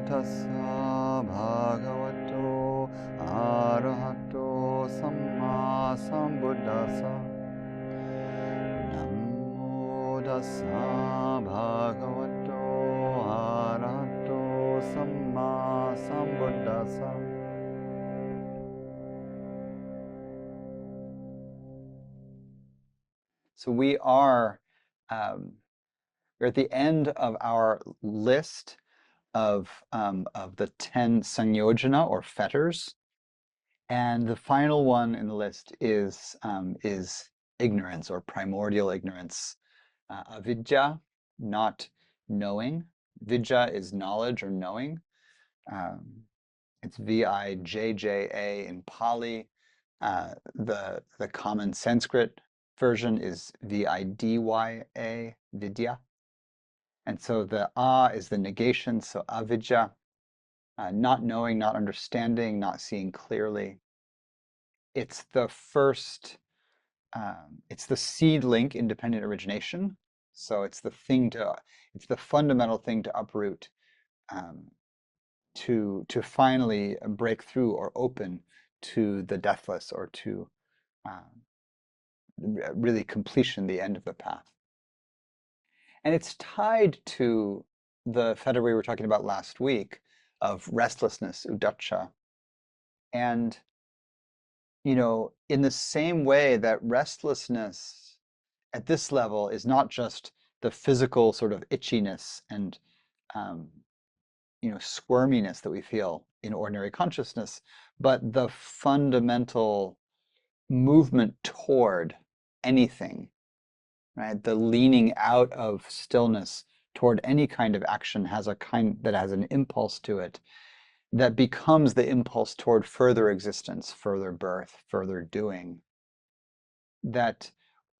tassa bhagavato arahato samma sambuddhassa. Namo tassa bhagavato arahato samma sambuddhassa. So we're at the end of our list of the 10 Sangyojana or fetters, and the final one in the list is ignorance or primordial ignorance, avidya, not knowing. Vidya is knowledge or knowing. It's Vijja in Pali. The common Sanskrit version is Vidya, vidya. And so the is the negation, so avidya, not knowing, not understanding, not seeing clearly. It's the first, it's the seed link, independent origination. So it's the fundamental thing to uproot, to finally break through or open to the deathless, or to really completion, the end of the path. And it's tied to the fetter we were talking about last week of restlessness, uddhacca. And, in the same way that restlessness at this level is not just the physical sort of itchiness and, squirminess that we feel in ordinary consciousness, but the fundamental movement toward anything, right? The leaning out of stillness toward any kind of action has an impulse to it that becomes the impulse toward further existence, further birth, further doing. That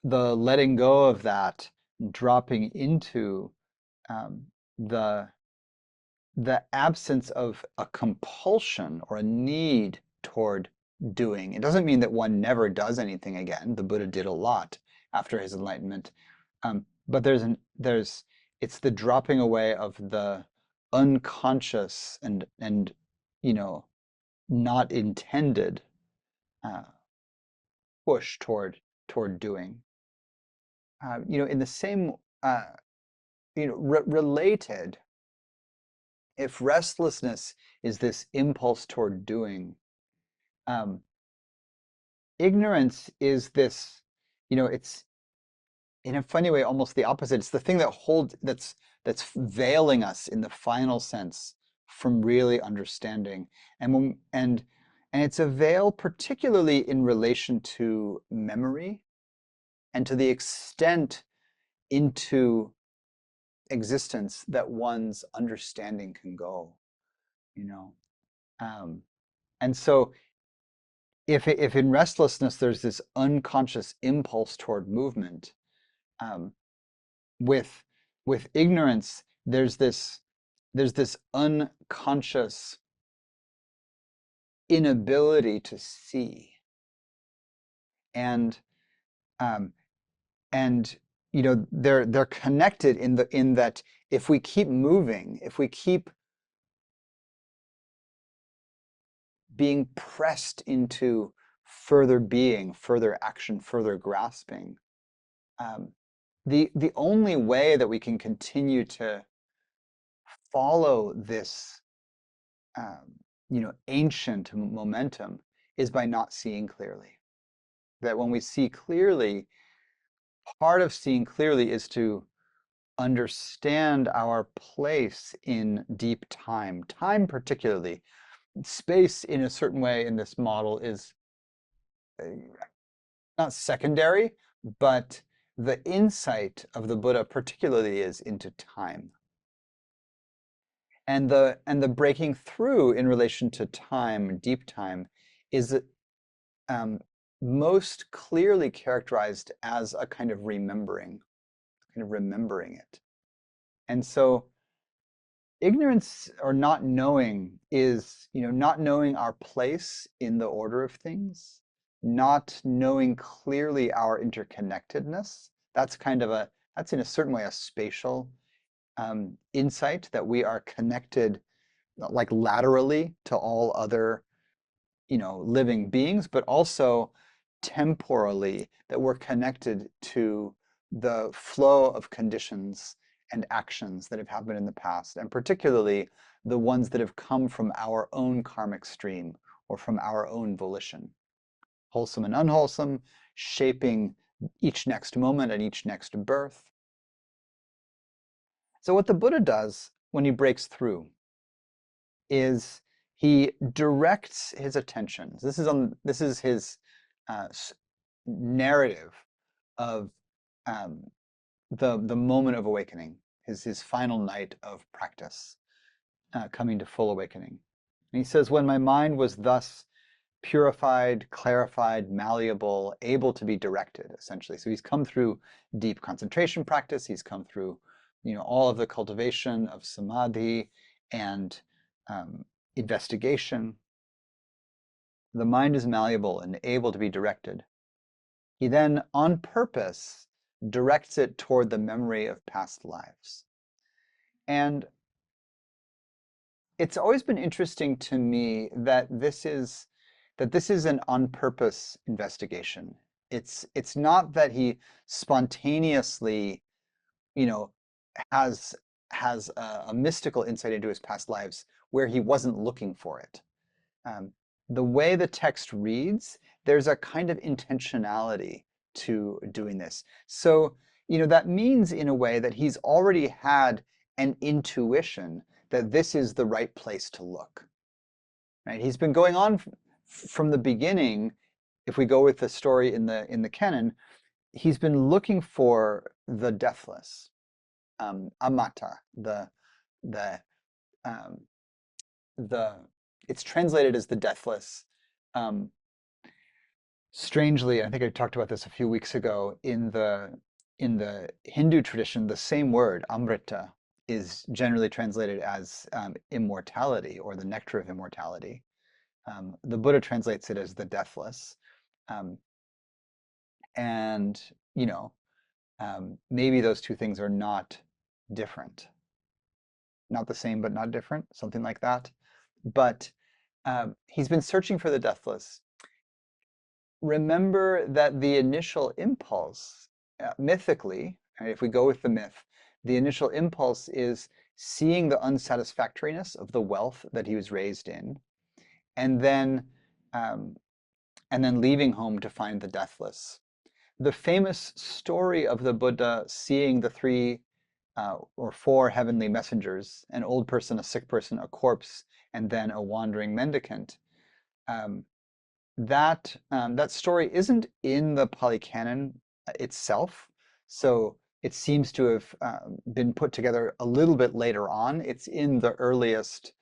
the letting go of that, dropping into the absence of a compulsion or a need toward doing. It doesn't mean that one never does anything again. The Buddha did a lot after his enlightenment, but it's the dropping away of the unconscious and not intended push toward doing. In the same, related, if restlessness is this impulse toward doing, ignorance is this, it's in a funny way almost the opposite. It's the thing that's veiling us in the final sense from really understanding. And it's a veil particularly in relation to memory and to the extent into existence that one's understanding can go, and so if in restlessness there's this unconscious impulse toward movement, with ignorance there's this unconscious inability to see, and they're connected in that if we keep moving, if we keep being pressed into further being, further action, further grasping, the only way that we can continue to follow this ancient momentum is by not seeing clearly. That when we see clearly, part of seeing clearly is to understand our place in deep time. Time particularly. Space in a certain way in this model is not secondary, but the insight of the Buddha particularly is into time. And the breaking through in relation to time, deep time, is most clearly characterized as a kind of remembering it. And so ignorance or not knowing is, not knowing our place in the order of things, not knowing clearly our interconnectedness. That's in a certain way a spatial insight, that we are connected like laterally to all other, living beings, but also temporally, that we're connected to the flow of conditions and actions that have happened in the past, and particularly the ones that have come from our own karmic stream or from our own volition, wholesome and unwholesome, shaping each next moment and each next birth. So what the Buddha does when he breaks through is he directs his attention. This is his uh, narrative of um, the moment of awakening, his final night of practice, coming to full awakening. And he says, when my mind was thus purified, clarified, malleable, able to be directed, essentially. So he's come through deep concentration practice. He's come through, all of the cultivation of samadhi and investigation. The mind is malleable and able to be directed. He then, on purpose, directs it toward the memory of past lives. And it's always been interesting to me that this is an on-purpose investigation. It's not that he spontaneously, you know, has a mystical insight into his past lives where he wasn't looking for it. Um, the way the text reads, there's a kind of intentionality to doing this. So, that means in a way that he's already had an intuition that this is the right place to look. Right? He's been going on from the beginning. If we go with the story in the canon, he's been looking for the deathless, amata, the um, the it's translated as the deathless. Um, Strangely, I think I talked about this a few weeks ago, in the Hindu tradition, the same word, amrita, is generally translated as immortality or the nectar of immortality. The Buddha translates it as the deathless. Um, and, maybe those two things are not different. Not the same, but not different, something like that. But he's been searching for the deathless. Remember that the initial impulse, mythically, and if we go with the myth, the initial impulse is seeing the unsatisfactoriness of the wealth that he was raised in, and then um, leaving home to find the deathless. The famous story of the Buddha seeing the three or four heavenly messengers, an old person, a sick person, a corpse, and then a wandering mendicant. Um, that story isn't in the Pali Canon itself, so it seems to have been put together a little bit later on. It's in the earliest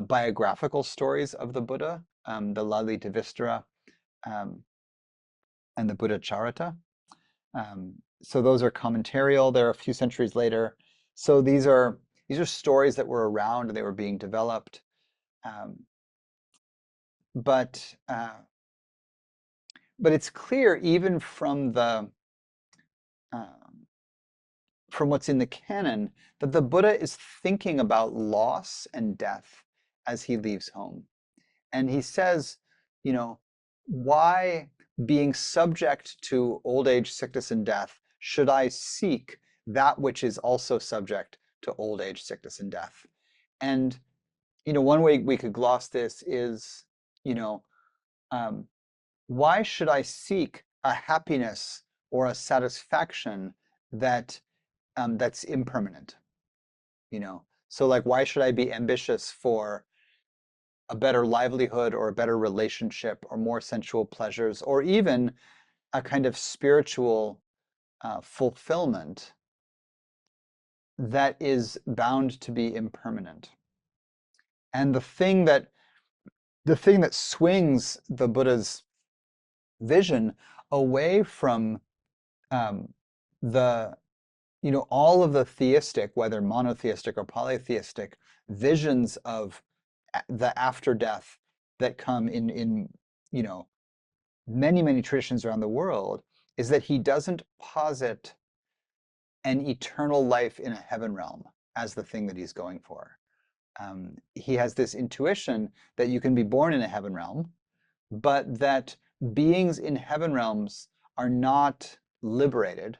biographical stories of the Buddha, the Lalita Vistara um, and the Buddha Charita. So those are commentarial. They're a few centuries later. So these are stories that were around and they were being developed. Um, but but it's clear even um, from what's in the canon that the Buddha is thinking about loss and death as he leaves home. And he says, why, being subject to old age, sickness, and death, should I seek that which is also subject to old age, sickness, and death? And, one way we could gloss this is, you know, um, why should I seek a happiness or a satisfaction that's impermanent? So like, why should I be ambitious for a better livelihood or a better relationship or more sensual pleasures or even a kind of spiritual fulfillment that is bound to be impermanent? And the thing that swings the Buddha's vision away from um, the all of the theistic, whether monotheistic or polytheistic, visions of the after death that come in many traditions around the world, is that he doesn't posit an eternal life in a heaven realm as the thing that he's going for. he has this intuition that you can be born in a heaven realm, but that beings in heaven realms are not liberated.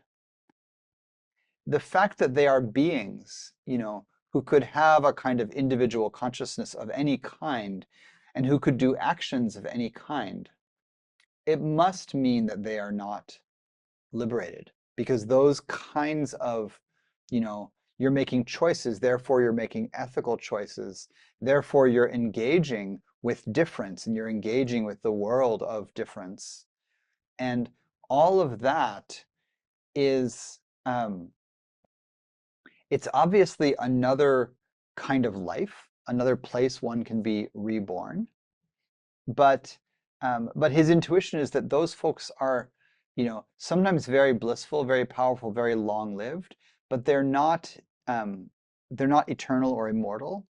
The fact that they are beings, who could have a kind of individual consciousness of any kind and who could do actions of any kind, it must mean that they are not liberated, because those kinds of, you're making choices, therefore you're making ethical choices, therefore you're engaging with difference and you're engaging with the world of difference. And all of that is, it's obviously another kind of life, another place one can be reborn. But his intuition is that those folks are, sometimes very blissful, very powerful, very long-lived, but they're not eternal or immortal.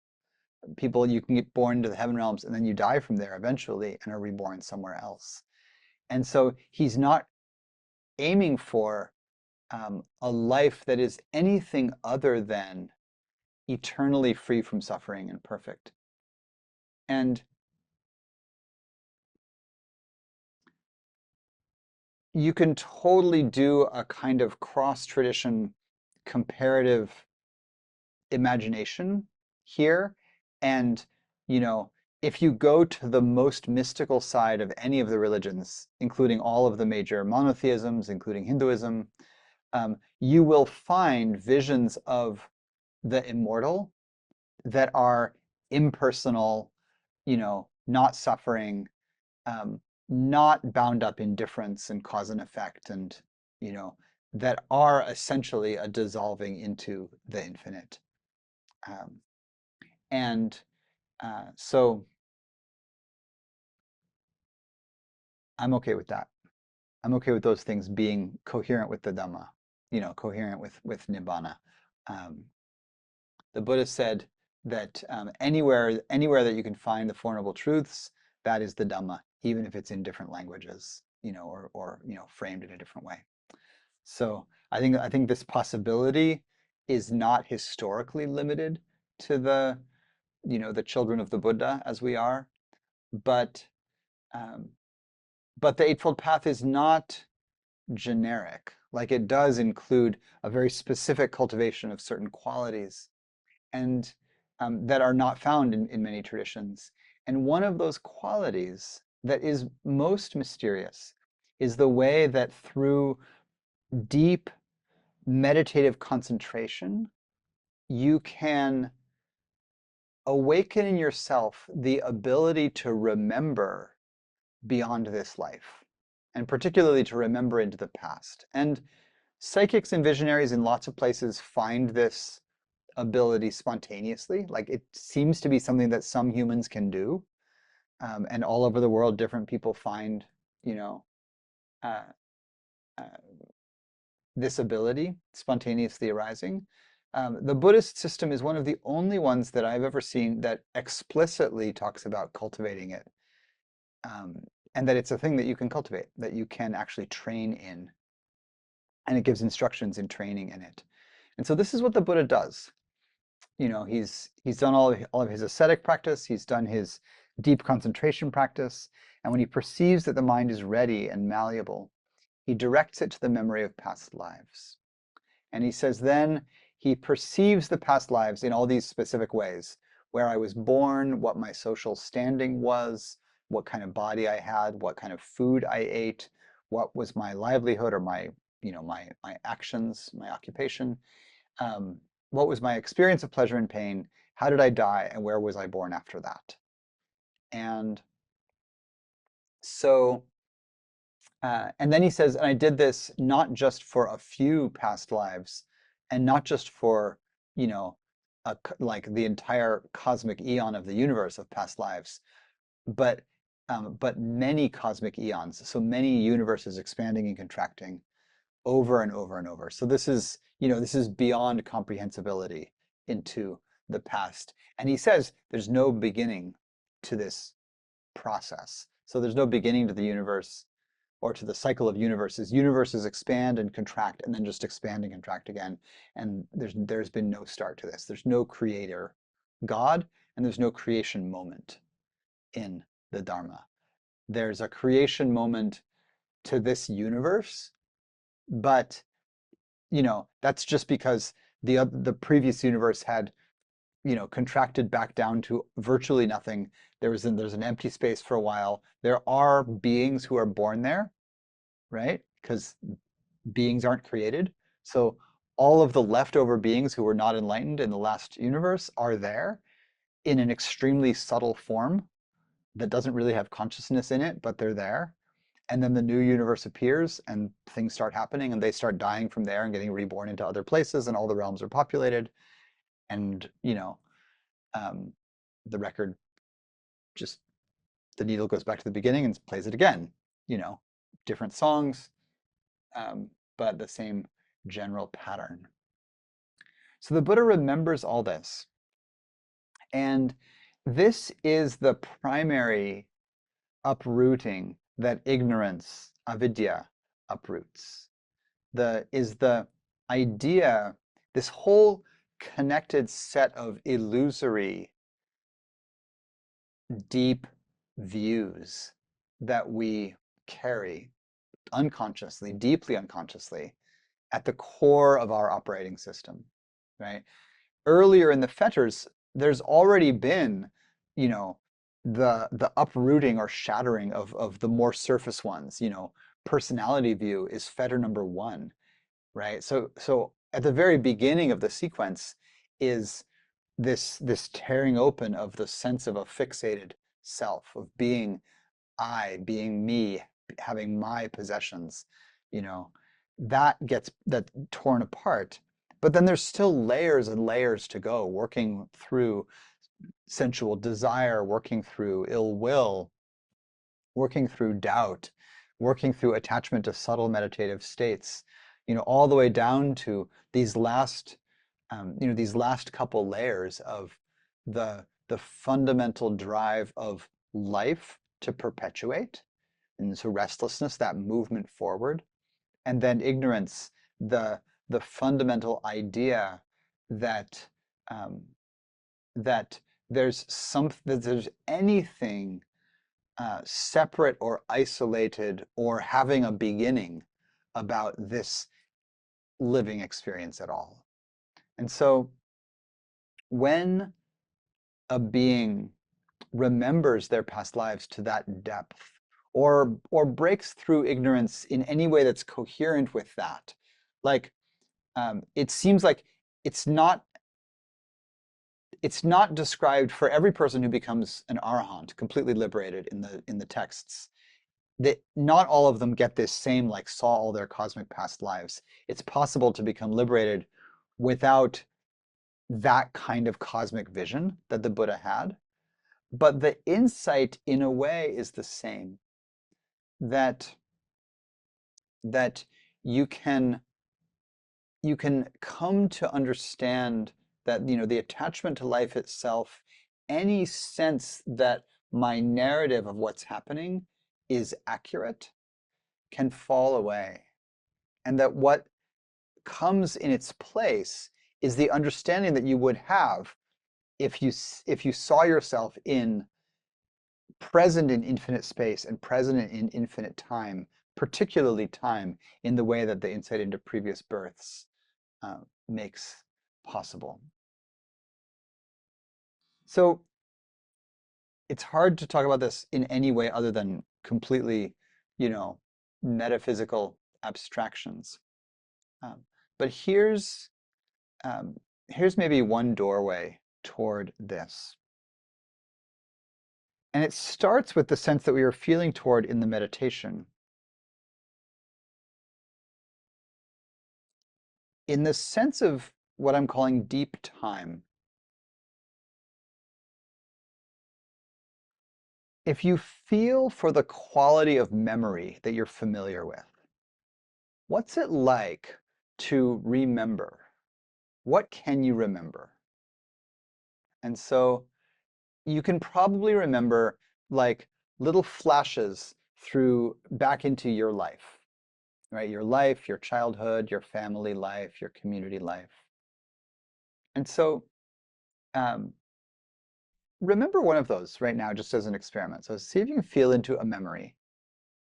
People, you can get born into the heaven realms and then you die from there eventually and are reborn somewhere else. And so he's not aiming for a life that is anything other than eternally free from suffering and perfect. And you can totally do a kind of cross-tradition comparative imagination here. And, if you go to the most mystical side of any of the religions, including all of the major monotheisms, including Hinduism, you will find visions of the immortal that are impersonal, not suffering, not bound up in difference and cause and effect, and that are essentially a dissolving into the infinite. And so I'm okay with that. I'm okay with those things being coherent with the Dhamma, coherent with Nibbana. Um, the Buddha said that anywhere that you can find the Four Noble Truths, that is the Dhamma, even if it's in different languages, or framed in a different way. So I think this possibility is not historically limited to the children of the Buddha as we are, but um, the Eightfold Path is not generic. Like, it does include a very specific cultivation of certain qualities, and that are not found in many traditions. And one of those qualities that is most mysterious is the way that through deep meditative concentration, you can awaken in yourself the ability to remember beyond this life, and particularly to remember into the past. And psychics and visionaries in lots of places find this ability spontaneously. Like, it seems to be something that some humans can do. And all over the world, different people find, uh, uh, this ability spontaneously arising. The Buddhist system is one of the only ones that I've ever seen that explicitly talks about cultivating it, and that it's a thing that you can cultivate, that you can actually train in, and it gives instructions in training in it. And so this is what the Buddha does. He's done all of his ascetic practice, he's done his deep concentration practice, and when he perceives that the mind is ready and malleable, he directs it to the memory of past lives. And he says then he perceives the past lives in all these specific ways: where I was born, what my social standing was, what kind of body I had, what kind of food I ate, what was my livelihood or my actions, my occupation, what was my experience of pleasure and pain, how did I die, and where was I born after that. And so and then he says, and I did this not just for a few past lives, and not just for, like the entire cosmic eon of the universe of past lives, but many cosmic eons, so many universes expanding and contracting over and over and over. So this is, this is beyond comprehensibility into the past. And he says there's no beginning to this process. So there's no beginning to the universe or to the cycle of universes. Universes expand and contract and then just expand and contract again. And there's been no start to this. There's no creator God, and there's no creation moment in the Dharma. There's a creation moment to this universe, but that's just because the previous universe had contracted back down to virtually nothing. There's an empty space for a while. There are beings who are born there, right? Because beings aren't created. So all of the leftover beings who were not enlightened in the last universe are there in an extremely subtle form that doesn't really have consciousness in it, but they're there. And then the new universe appears and things start happening and they start dying from there and getting reborn into other places and all the realms are populated. And, um, the record just, the needle goes back to the beginning and plays it again, different songs, but the same general pattern. So the Buddha remembers all this. And this is the primary uprooting that ignorance, avidya, uproots. Is the idea, this whole connected set of illusory, deep views that we carry unconsciously, deeply unconsciously, at the core of our operating system, right? Earlier in the Fetters, there's already been, the uprooting or shattering of the more surface ones. Personality view is Fetter number 1, right? So at the very beginning of the sequence is this tearing open of the sense of a fixated self, of being I, being me, having my possessions, that torn apart. But then there's still layers and layers to go, working through sensual desire, working through ill will, working through doubt, working through attachment to subtle meditative states, all the way down to these last couple layers of the fundamental drive of life to perpetuate, and so restlessness, that movement forward, and then ignorance, the fundamental idea that that there's anything separate or isolated or having a beginning about this living experience at all. And so when a being remembers their past lives to that depth, or breaks through ignorance in any way that's coherent with that, like it seems like it's not described for every person who becomes an arahant, completely liberated in the texts, that not all of them get this same, like, saw all their cosmic past lives. It's possible to become liberated without that kind of cosmic vision that the Buddha had. But the insight, in a way, is the same. That you can come to understand that the attachment to life itself, any sense that my narrative of what's happening is accurate, can fall away, and that what comes in its place is the understanding that you would have if you saw yourself present in infinite space and present in infinite time, particularly time, in the way that the insight into previous births makes possible. So it's hard to talk about this in any way other than completely, metaphysical abstractions. But here's maybe one doorway toward this. And it starts with the sense that we were feeling toward in the meditation. In the sense of what I'm calling deep time. If you feel for the quality of memory that you're familiar with, what's it like to remember? What can you remember? And so you can probably remember, like, little flashes through back into your life, right? Your life, your childhood, your family life, your community life. And so remember one of those right now just as an experiment. So see if you can feel into a memory.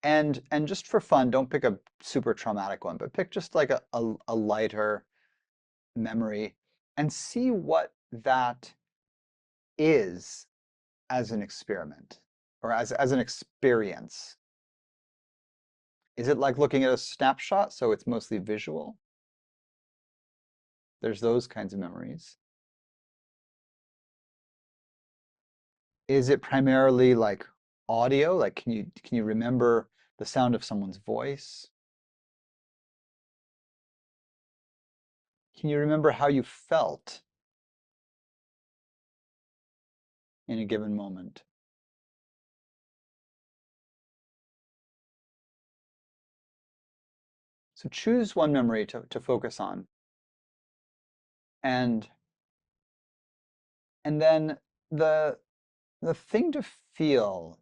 And just for fun, don't pick a super traumatic one, but pick just like a lighter memory and see what that is as an experiment or as an experience. Is it like looking at a snapshot, so it's mostly visual? There's those kinds of memories. Is it primarily like audio? Like can you remember the sound of someone's voice? Can you remember how you felt in a given moment? So choose one memory to focus on. And and then the the thing to feel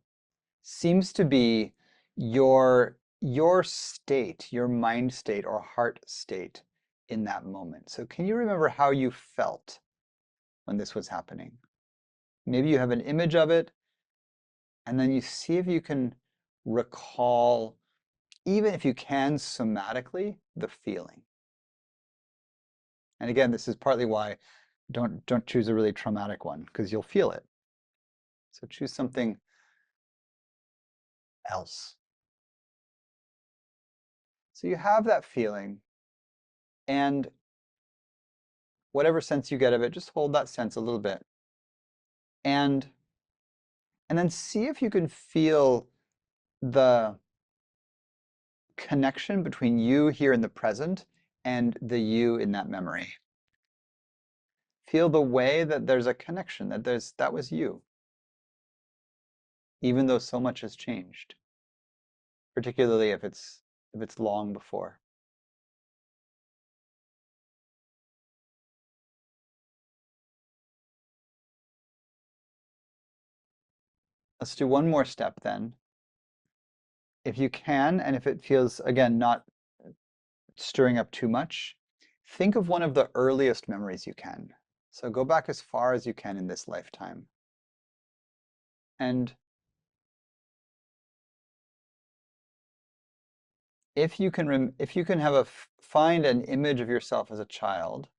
seems to be your state, your mind state or heart state in that moment. So can you remember how you felt when this was happening? Maybe you have an image of it, and then you see if you can recall, even if you can somatically, the feeling. And again, this is partly why don't choose a really traumatic one, because you'll feel it. So choose something else. So you have that feeling, and whatever sense you get of it, just hold that sense a little bit. And then see if you can feel the connection between you here in the present and the you in that memory. Feel the way that there's a connection, that was you, even though so much has changed, particularly if it's long before. Let's do one more step then. If you can, and if it feels, again, not stirring up too much, think of one of the earliest memories you can. So go back as far as you can in this lifetime. And if you can find an image of yourself as a child,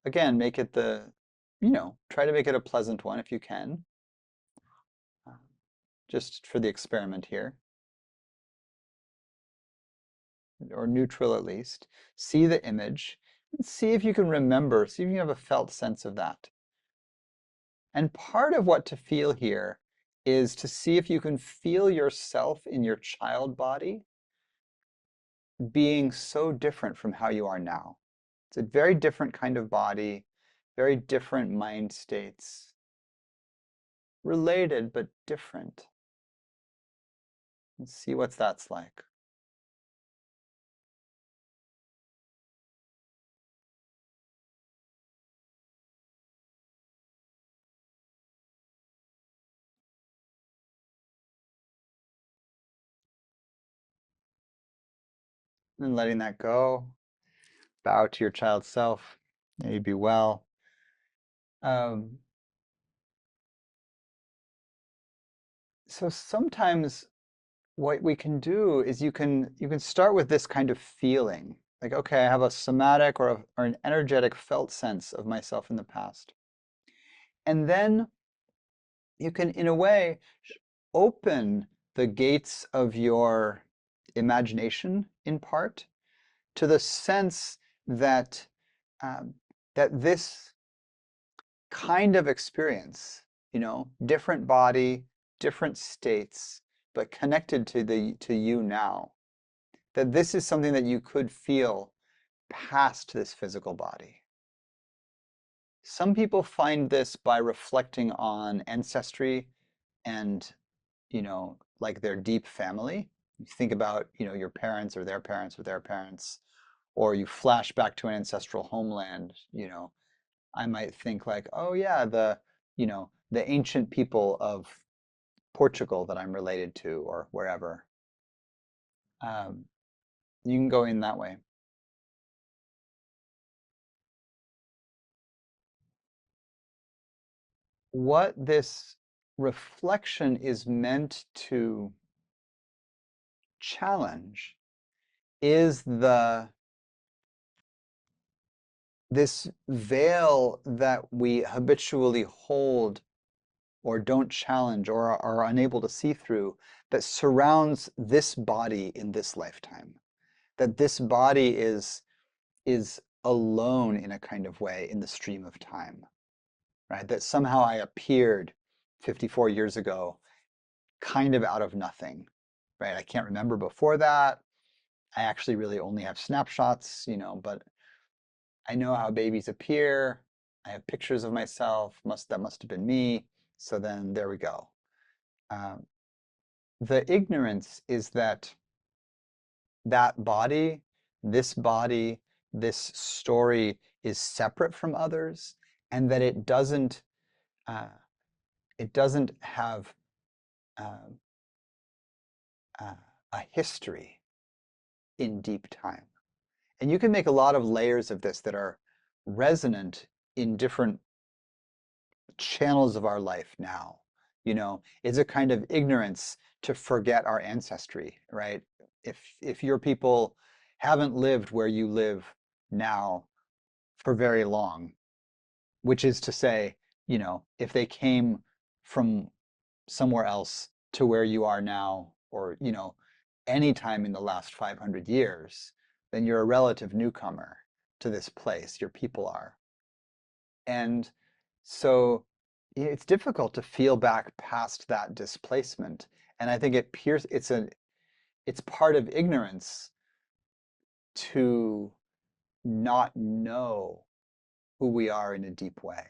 again, make it try to make it a pleasant one if you can, just for the experiment here, or neutral at least. See the image, and see if you can remember, see if you have a felt sense of that. And part of what to feel here is to see if you can feel yourself in your child body being so different from how you are now. It's a very different kind of body, very different mind states, related but different. Let's see what that's like. And letting that go. Bow to your child self. May you be well. Um, so sometimes what we can do is you can start with this kind of feeling. Like, okay, I have a somatic or an energetic felt sense of myself in the past. And then you can, in a way, open the gates of your imagination, in part, to the sense that um, that this kind of experience, different body, different states, but connected to you now, that this is something that you could feel past this physical body. Some people find this by reflecting on ancestry and, like their deep family. You think about, your parents or their parents or their parents, or you flash back to an ancestral homeland, I might think like, oh yeah, the ancient people of Portugal that I'm related to or wherever. Um, you can go in that way. what this reflection is meant to challenge is this veil that we habitually hold or don't challenge or are unable to see through that surrounds this body in this lifetime. That this body is alone in a kind of way in the stream of time, right? That somehow I appeared 54 years ago kind of out of nothing, right? I can't remember before that. I actually really only have snapshots, but I know how babies appear. I have pictures of myself. That must have been me. So then there we go. Um, the ignorance is that body, this story is separate from others, and that uh, it doesn't have uh, uh, a history in deep time. And you can make a lot of layers of this that are resonant in different channels of our life now. It's a kind of ignorance to forget our ancestry, right? If your people haven't lived where you live now for very long, which is to say, if they came from somewhere else to where you are now, or any time in the last 500 years, then you're a relative newcomer to this place. Your people are. And so it's difficult to feel back past that displacement. And I think it's part of ignorance to not know who we are in a deep way.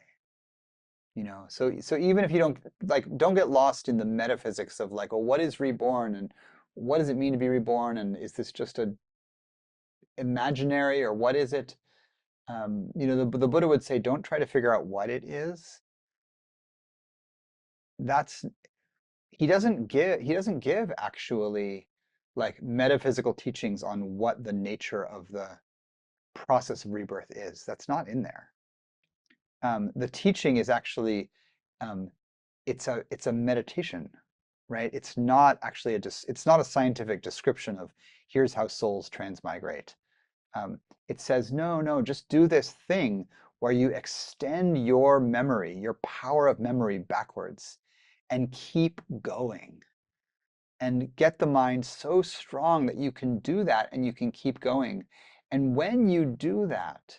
So even if you don't get lost in the metaphysics of like, well, what is reborn and what does it mean to be reborn, and is this just a imaginary or what is it? The Buddha would say, don't try to figure out what it is. That's he doesn't give actually like metaphysical teachings on what the nature of the process of rebirth is. That's not in there. The teaching is actually um, it's a meditation, right? It's not actually it's not a scientific description of here's how souls transmigrate. It says no, no, just do this thing where you extend your memory, your power of memory backwards, and keep going and get the mind so strong that you can do that and you can keep going. And when you do that,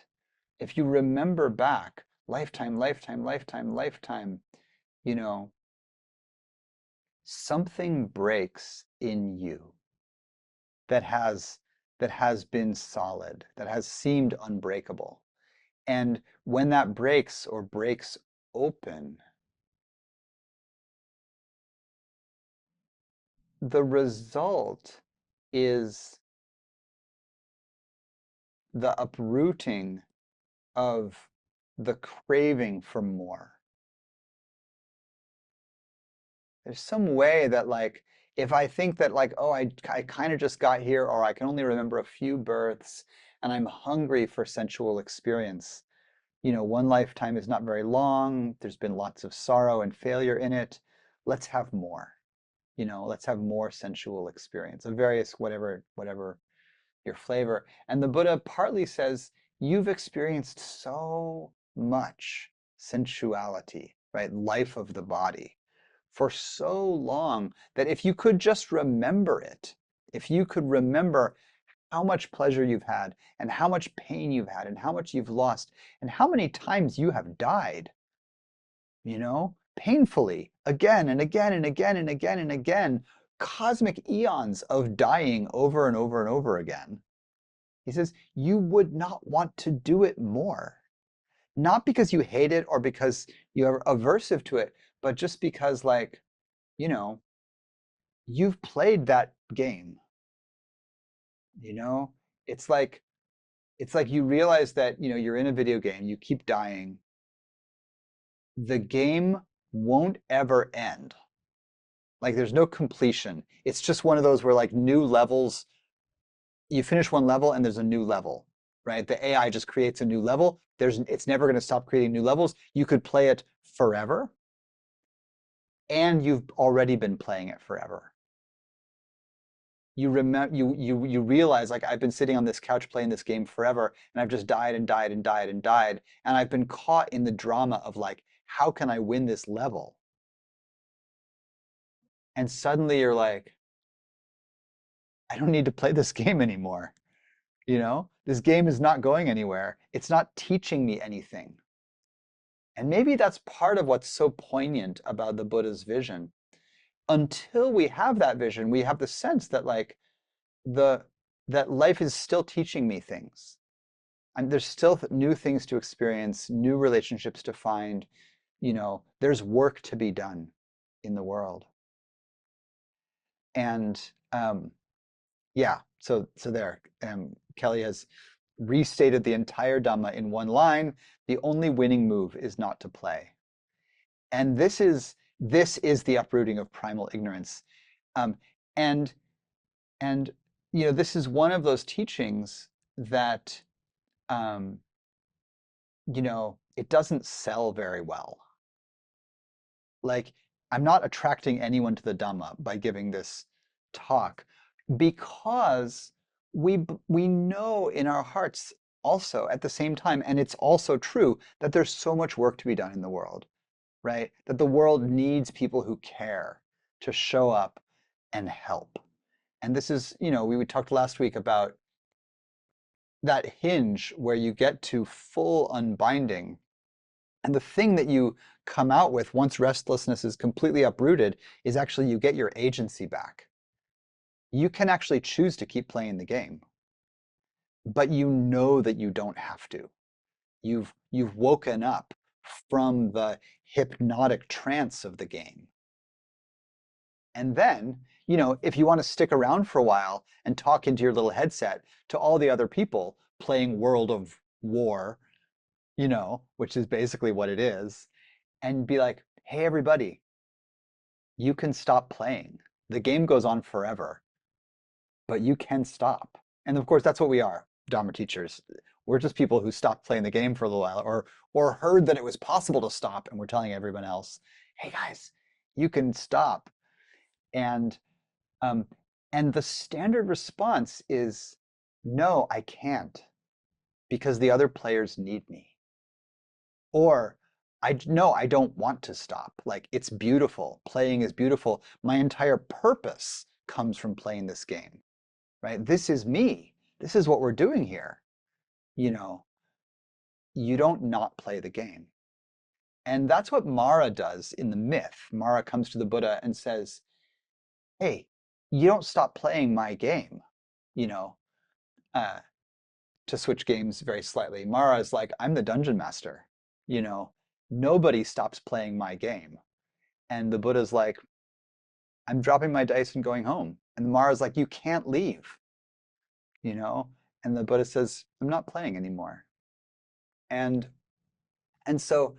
if you remember back, lifetime, lifetime, lifetime, lifetime, you know, something breaks in you that has been solid, that has seemed unbreakable. And when that breaks or breaks open, the result is the uprooting of the craving for more. There's some way that like, if I think that like, oh, I kind of just got here, or I can only remember a few births, and I'm hungry for sensual experience. One lifetime is not very long. There's been lots of sorrow and failure in it. Let's have more. Let's have more sensual experience of various whatever your flavor. And the Buddha partly says, you've experienced so much sensuality, right? Life of the body for so long that if you could just remember it, if you could remember how much pleasure you've had and how much pain you've had and how much you've lost and how many times you have died, painfully again and again and again and again and again, cosmic eons of dying over and over and over again. He says, you would not want to do it more. Not because you hate it or because you're aversive to it, but just because like, you know, you've played that game. You know, it's like you realize that, you're in a video game, you keep dying. The game won't ever end. Like there's no completion. It's just one of those where like new levels, you finish one level and there's a new level, right? The AI just creates a new level. It's never going to stop creating new levels. You could play it forever, and you've already been playing it forever. You remember, you realize, like, I've been sitting on this couch playing this game forever, and I've just died and died and died and died, and I've been caught in the drama of, like, how can I win this level? And suddenly you're like, I don't need to play this game anymore. You know, this game is not going anywhere. It's not teaching me anything. And maybe that's part of what's so poignant about the Buddha's vision. Until we have that vision, we have the sense that, like, the that life is still teaching me things. And there's still new things to experience, new relationships to find. You know, there's work to be done in the world. And yeah, so there. Kelly has restated the entire Dhamma in one line. The only winning move is not to play. And this is the uprooting of primal ignorance. Um, and and you know, this is one of those teachings that um, you know, it doesn't sell very well. Like, I'm not attracting anyone to the Dhamma by giving this talk, because we know in our hearts also at the same time, and it's also true, that there's so much work to be done in the world, right? That the world needs people who care to show up and help. And this is, you know, we talked last week about that hinge where you get to full unbinding. And the thing that you come out with once restlessness is completely uprooted is actually you get your agency back. You can actually choose to keep playing the game, but you know that you don't have to. You've woken up from the hypnotic trance of the game. And then, you know, if you want to stick around for a while and talk into your little headset to all the other people playing World of War, you know, which is basically what it is, and be like, hey, everybody, you can stop playing. The game goes on forever, but you can stop. And of course, that's what we are, Dharma teachers. We're just people who stopped playing the game for a little while, or heard that it was possible to stop, and we're telling everyone else, hey guys, you can stop. And um, and the standard response is, no, I can't, because the other players need me. Or no, I don't want to stop. Like, it's beautiful. Playing is beautiful. My entire purpose comes from playing this game, right? This is me. This is what we're doing here. You know, you don't not play the game. And that's what Mara does in the myth. Mara comes to the Buddha and says, hey, you don't stop playing my game, you know, uh, to switch games very slightly. Mara is like, I'm the dungeon master, you know, nobody stops playing my game. And the Buddha's like, I'm dropping my dice and going home. And Mara's like, you can't leave, you know? And the Buddha says, I'm not playing anymore. And so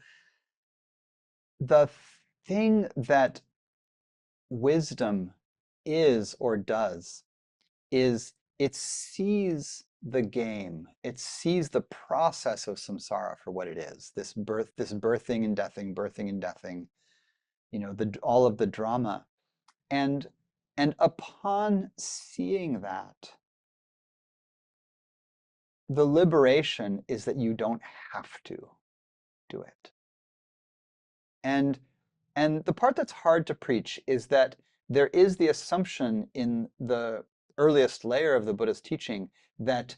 the thing that wisdom is or does is it sees the game. It sees the process of samsara for what it is. This birthing and deathing, you know, all of the drama. And upon seeing that, the liberation is that you don't have to do it. And the part that's hard to preach is that there is the assumption in the earliest layer of the Buddha's teaching that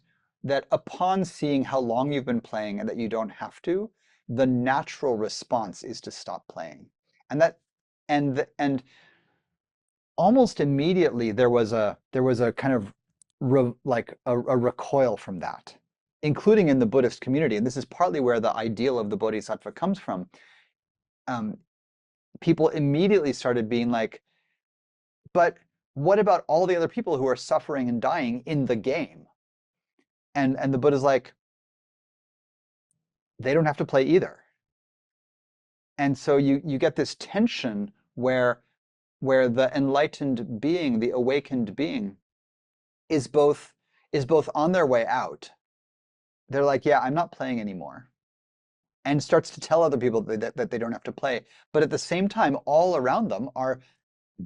upon seeing how long you've been playing and that you don't have to, the natural response is to stop playing. And that and almost immediately there was a kind of like a recoil from that, including in the Buddhist community. And this is partly where the ideal of the Bodhisattva comes from. Um, People immediately started being like, but what about all the other people who are suffering and dying in the game? And the Buddha's like, they don't have to play either. And so you get this tension where the enlightened being, the awakened being, is both on their way out. They're like, yeah, I'm not playing anymore. and starts to tell other people that they don't have to play. But at the same time, all around them are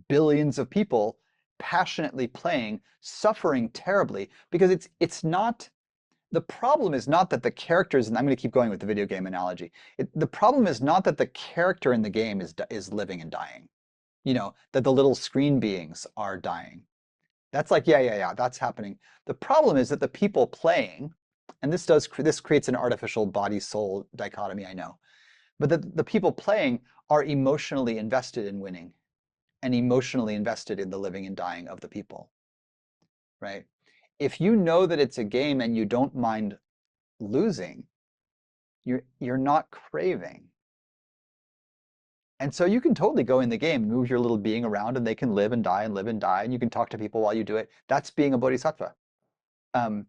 billions of people passionately playing, suffering terribly, because it's not, the problem is not that the characters, and I'm going to keep going with the video game analogy. The problem is not that the character in the game is living and dying. That the little screen beings are dying. That's like, yeah, that's happening. The problem is that the people playing, and this creates an artificial body-soul dichotomy, I know, but the people playing are emotionally invested in winning and emotionally invested in the living and dying of the people, right? If you know that it's a game and you don't mind losing, you're not craving. And so you can totally go in the game, move your little being around, and they can live and die and live and die, and you can talk to people while you do it. That's being a bodhisattva. Um,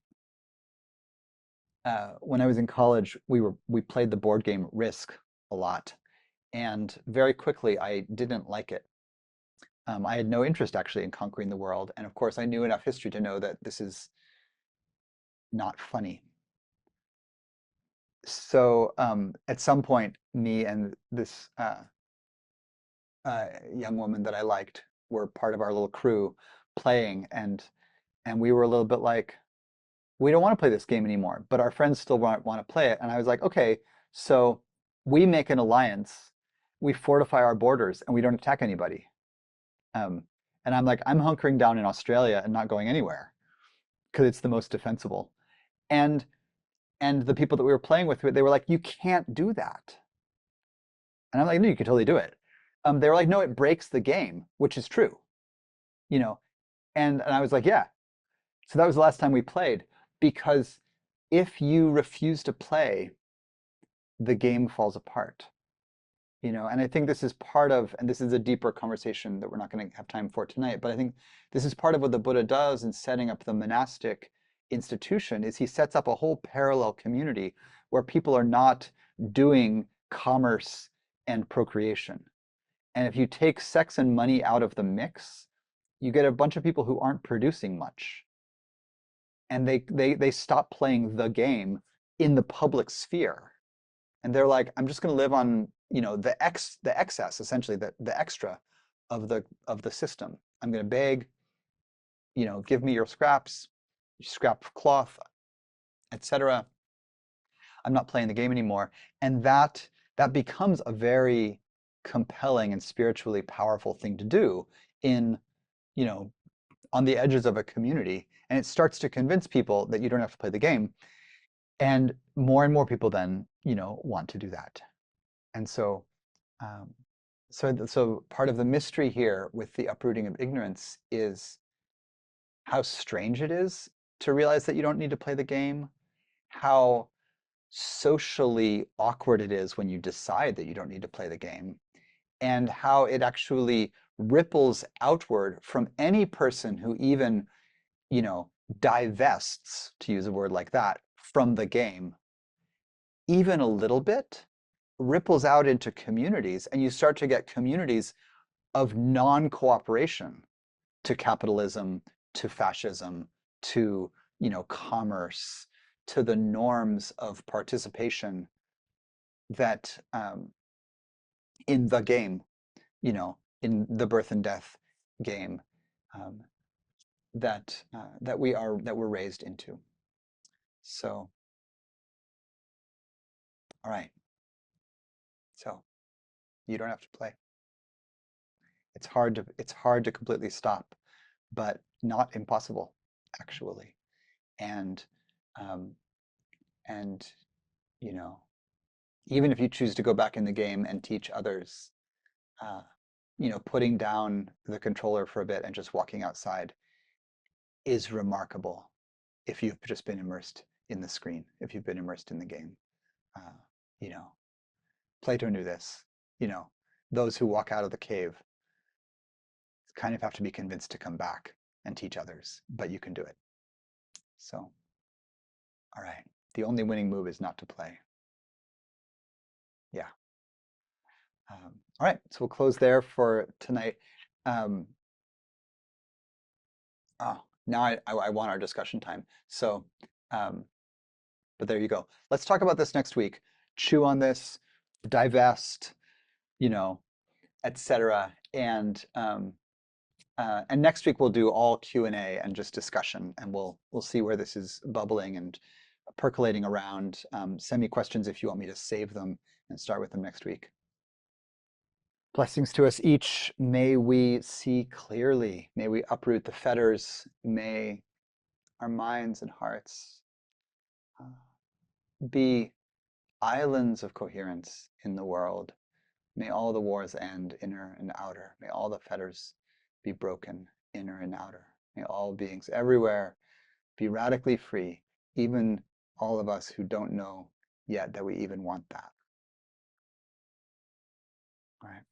when I was in college, we played the board game Risk a lot, and very quickly I didn't like it. I had no interest actually in conquering the world, and of course I knew enough history to know that this is not funny. So at some point, me and this young woman that I liked were part of our little crew playing, and we were a little bit like, we don't want to play this game anymore, but our friends still want to play it. And I was like, okay, so we make an alliance, we fortify our borders, and we don't attack anybody. Um, and I'm like, I'm hunkering down in Australia and not going anywhere because it's the most defensible. And and the people that we were playing with, they were like, you can't do that. And I'm like, no, you can totally do it. They were like, no, it breaks the game, which is true, you know. And I was like, yeah. So that was the last time we played, because if you refuse to play, the game falls apart. And I think this is part of, and this is a deeper conversation that we're not going to have time for tonight, but I think this is part of what the Buddha does in setting up the monastic institution, is he sets up a whole parallel community where people are not doing commerce and procreation. And if you take sex and money out of the mix, you get a bunch of people who aren't producing much. And they stop playing the game in the public sphere. And they're like, I'm just going to live on, the excess, essentially, the extra of the system. I'm going to beg, give me your scraps, scrap cloth, etc. I'm not playing the game anymore. And that becomes a very compelling and spiritually powerful thing to do in, you know, on the edges of a community. And it starts to convince people that you don't have to play the game. And more people then, want to do that. And um, so part of the mystery here with the uprooting of ignorance is how strange it is to realize that you don't need to play the game, how socially awkward it is when you decide that you don't need to play the game, and how it actually ripples outward from any person who even, divests, to use a word like that, from the game, even a little bit, ripples out into communities, and you start to get communities of non-cooperation to capitalism, to fascism, to, commerce, to the norms of participation that, in the game, in the birth and death game, um, that we're raised into. So, all right. So you don't have to play. It's hard to completely stop, but not impossible, actually. And um, and you know, even if you choose to go back in the game and teach others, uh, putting down the controller for a bit and just walking outside is remarkable if you've just been immersed in the screen, if you've been immersed in the game. Uh, you know, Plato knew this. You know, those who walk out of the cave kind of have to be convinced to come back and teach others, but you can do it. So, all right. The only winning move is not to play. Yeah. All right. So we'll close there for tonight. Um, oh, now I want our discussion time. So, but there you go. Let's talk about this next week. chew on this, divest, you know, etc. And next week we'll do all Q&A and just discussion, and we'll see where this is bubbling and percolating around. Send me questions if you want me to save them and start with them next week. Blessings to us each. May we see clearly. May we uproot the fetters. May our minds and hearts be islands of coherence in the world. May all the wars end, inner and outer. May all the fetters be broken, inner and outer. May all beings everywhere be radically free, even all of us who don't know yet that we even want that. All right.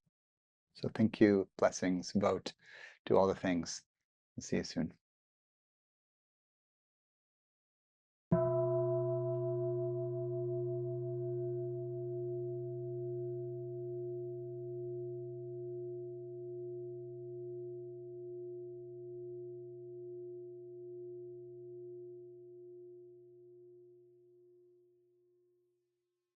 So thank you, blessings, vote, do all the things. See you soon.